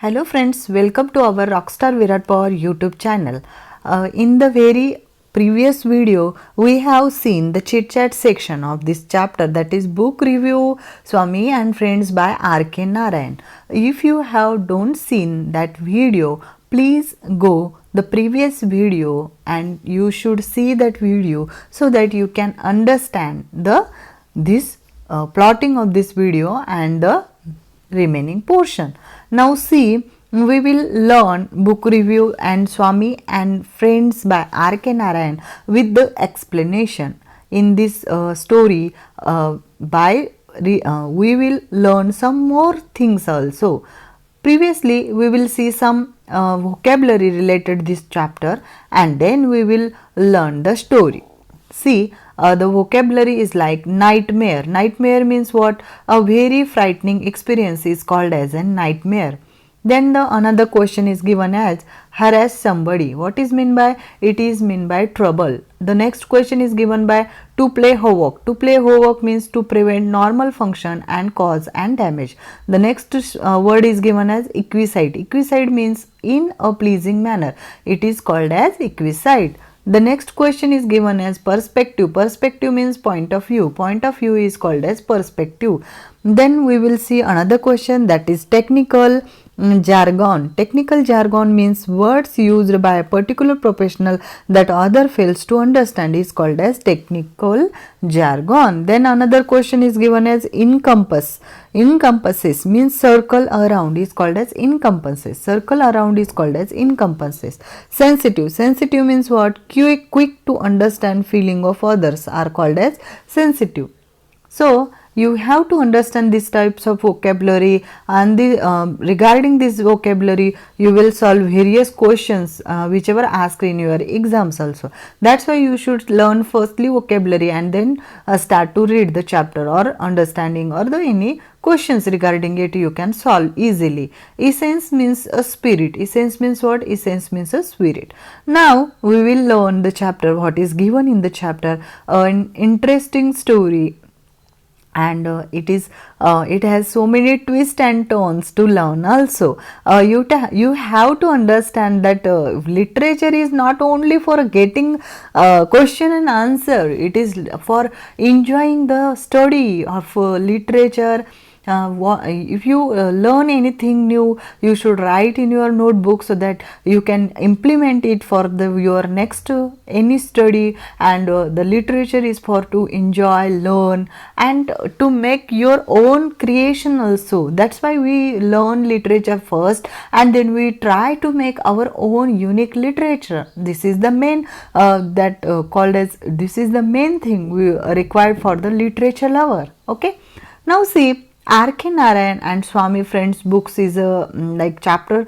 Hello friends, welcome to our Rockstar Virat Power YouTube channel. In the very previous video, we have seen the chit chat section of this chapter, that is book review Swami and Friends by R.K. Narayan. If you have don't seen that video, please go the previous video and you should see that video so that you can understand this plotting of this video and the remaining portion. Now see, we will learn book review and Swami and Friends by R.K. Narayan with the explanation. In this story, we will learn some more things also. Previously, we will see some vocabulary related this chapter and then we will learn the story. See, the vocabulary is like nightmare. Nightmare means what? A very frightening experience is called as a nightmare. Then the another question is given as harass somebody. What is mean by? It is mean by trouble. The next question is given by to play havoc. To play havoc means to prevent normal function and cause and damage. The next word is given as equicide. Equicide means in a pleasing manner. It is called as equicide. The next question is given as perspective. Perspective means point of view. Point of view is called as perspective. Then we will see another question, that is technical jargon. Technical jargon means words used by a particular professional that other fails to understand is called as technical jargon. Then another question is given as encompass. Encompasses means circle around is called as encompasses. Circle around is called as encompasses. Sensitive. Sensitive means what? Quick to understand feeling of others are called as sensitive. So you have to understand these types of vocabulary, and regarding this vocabulary you will solve various questions whichever asked in your exams also. That's why you should learn firstly vocabulary and then start to read the chapter or understanding or any questions regarding it you can solve easily. Essence means a spirit. Essence means what? Essence means a spirit. Now we will learn the chapter, what is given in the chapter, an interesting story, and it has so many twists and turns to learn also. You have to understand that literature is not only for getting question and answer, it is for enjoying the study of literature. If you learn anything new, you should write in your notebook so that you can implement it for your next any study. And the literature is for to enjoy, learn, and to make your own creation also. That's why we learn literature first and then we try to make our own unique literature. This is the main called as, this is the main thing we required for the literature lover. Okay, now see, R.K. Narayan and Swami Friends books is a like chapter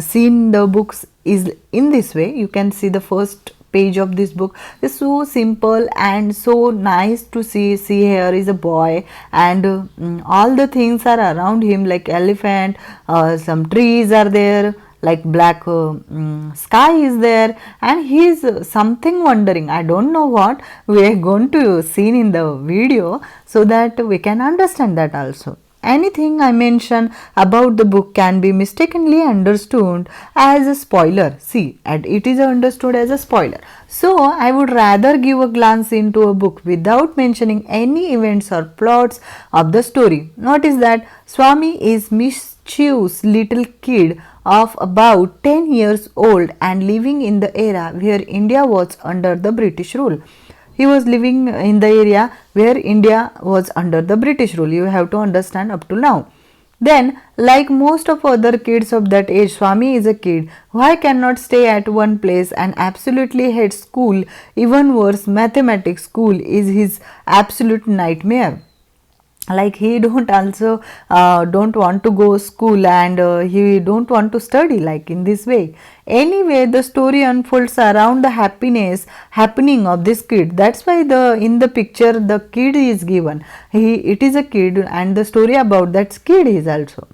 seen the books is in this way. You can see the first page of this book is so simple and so nice to see. Here is a boy and all the things are around him, like elephant, some trees are there, like black sky is there, and he is something wondering. I don't know what. We are going to see in the video so that we can understand that also. Anything I mention about the book can be mistakenly understood as a spoiler. See, and it is understood as a spoiler. So, I would rather give a glance into a book without mentioning any events or plots of the story. Notice that Swami is mischievous little kid of about 10 years old and living in the era where India was under the British rule. He was living in the area where India was under the British rule. You have to understand up to now. Then, like most of other kids of that age, Swami is a kid who cannot stay at one place and absolutely hates school. Even worse, mathematics school is his absolute nightmare. Like he don't also don't want to go school and he don't want to study like in this way. Anyway, the story unfolds around the happening of this kid. That's why in the picture the kid is given. It is a kid and the story about that kid is also.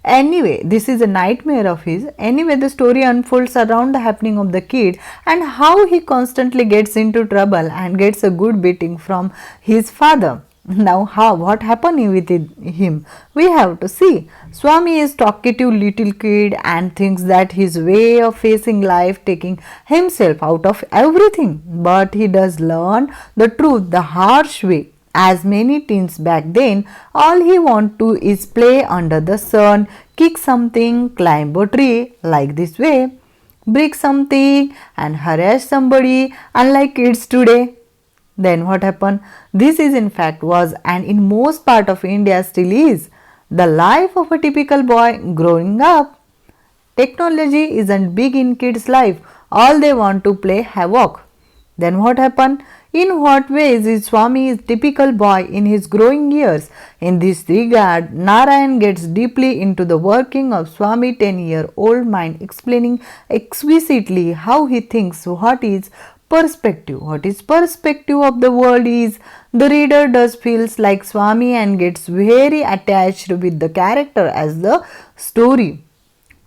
Anyway, this is a nightmare of his. Anyway, the story unfolds around the happening of the kid and how he constantly gets into trouble and gets a good beating from his father. Now, how what happened with him? We have to see. Swami is talkative little kid and thinks that his way of facing life, taking himself out of everything. But he does learn the truth the harsh way. As many teens back then, all he want to is play under the sun, kick something, climb a tree like this way, break something and harass somebody, unlike kids today. Then what happened? This is in fact was and in most part of India still is the life of a typical boy growing up. Technology isn't big in kids' life. All they want to play havoc. Then what happened? In what ways is Swami is typical boy in his growing years? In this regard, Narayan gets deeply into the working of Swami 10-year-old mind, explaining explicitly how he thinks, what is perspective. What is perspective of the world is the reader does feels like Swami and gets very attached with the character as the story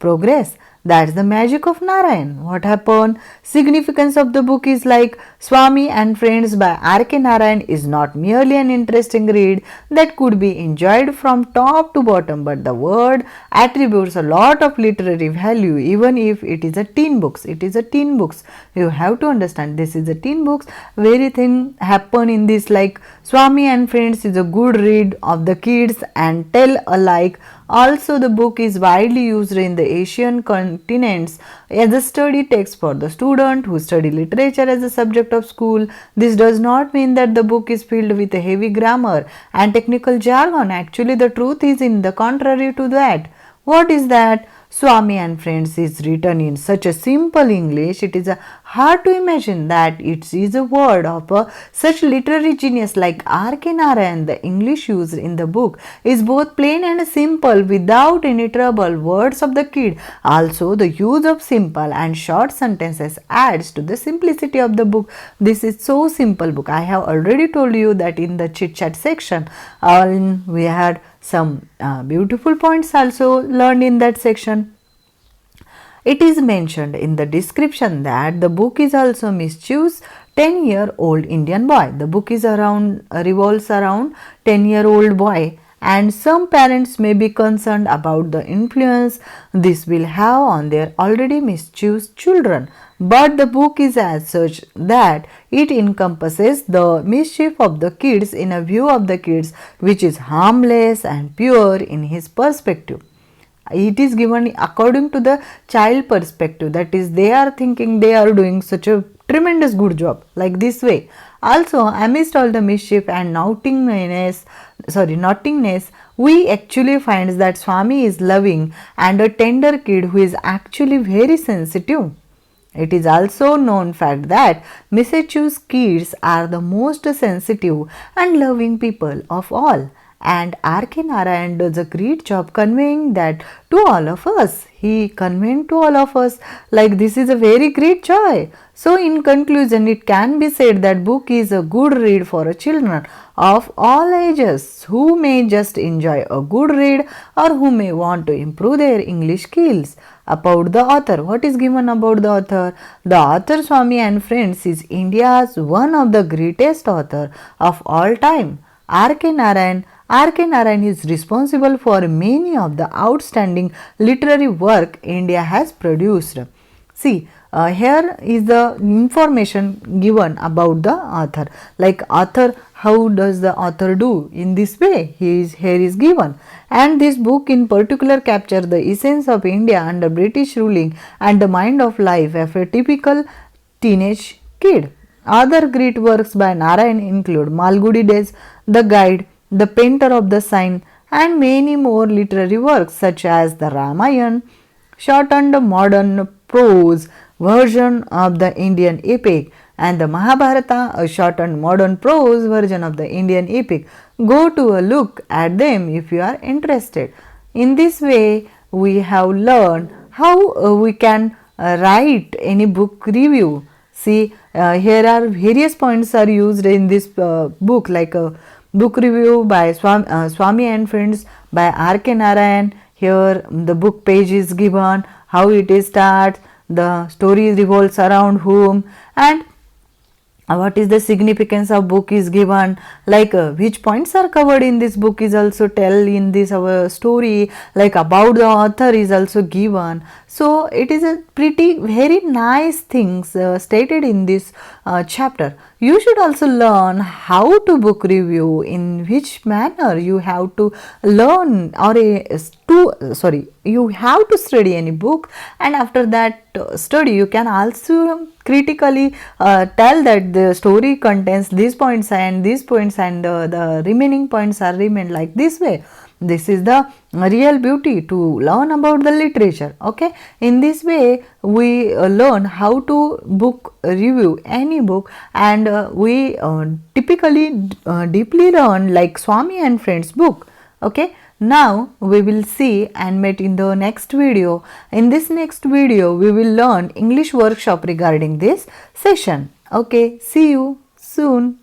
progress. That's the magic of Narayan. What happened? Significance of the book is like Swami and Friends by R.K. Narayan is not merely an interesting read that could be enjoyed from top to bottom, but the word attributes a lot of literary value even if it is a teen books. It is a teen books. You have to understand this is a teen books. Very thing happen in this like Swami and Friends is a good read of the kids and tell alike. Also, the book is widely used in the Asian continents as a study text for the student who study literature as a subject of school. This does not mean that the book is filled with a heavy grammar and technical jargon. Actually, the truth is in the contrary to that. What is that? Swami and Friends is written in such a simple English, it is hard to imagine that it is a word of such literary genius like R.K. Narayan. The English used in the book is both plain and simple without any trouble. Words of the kid. Also, the use of simple and short sentences adds to the simplicity of the book. This is so simple book. I have already told you that in the chit chat section, we had some beautiful points also learned in that section. It is mentioned in the description that the book is also mischievous 10-year-old Indian boy. The book is revolves around 10-year-old boy, and some parents may be concerned about the influence this will have on their already mischievous children. But the book is as such that it encompasses the mischief of the kids in a view of the kids which is harmless and pure in his perspective. It is given according to the child perspective, that is they are thinking they are doing such a tremendous good job like this way. Also, amidst all the mischief and naughtiness, we actually find that Swami is loving and a tender kid who is actually very sensitive. It is also known fact that Massachusetts kids are the most sensitive and loving people of all, and R.K. Narayan does a great job conveying that to all of us. He conveyed to all of us like this is a very great joy. So in conclusion, it can be said that book is a good read for a children of all ages who may just enjoy a good read or who may want to improve their English skills. About the author, what is given about the author? The author Swami and Friends is India's one of the greatest author of all time, R.K. Narayan. R.K. Narayan is responsible for many of the outstanding literary work India has produced. See, here is the information given about the author. Like author, how does the author do? In this way, here is given. And this book in particular captures the essence of India under British ruling and the mind of life of a typical teenage kid. Other great works by Narayan include Malgudi Days, The Guide, The Painter of the Sign, and many more literary works such as the Ramayana, shortened modern prose version of the Indian epic, and the Mahabharata, a shortened modern prose version of the Indian epic. Go to a look at them if you are interested. In this way, we have learned how we can write any book review. See, here are various points are used in this book, like a book review by Swami and Friends by R.K. Narayan. Here the book page is given, how it is starts, the story revolves around whom, and what is the significance of book is given, like which points are covered in this book is also tell in this our story, like about the author is also given. So it is a pretty very nice things stated in this chapter. You should also learn how to book review, in which manner you have to learn or you have to study any book, and after that study you can also critically tell that the story contains these points and these points, and the remaining points are remain like this way. This is the real beauty to learn about the literature. Okay, in this way we learn how to book review any book, and we typically deeply learn like Swami and Friends book. Okay, now we will see and meet in the next video. In this next video we will learn English workshop regarding this session. Okay, see you soon.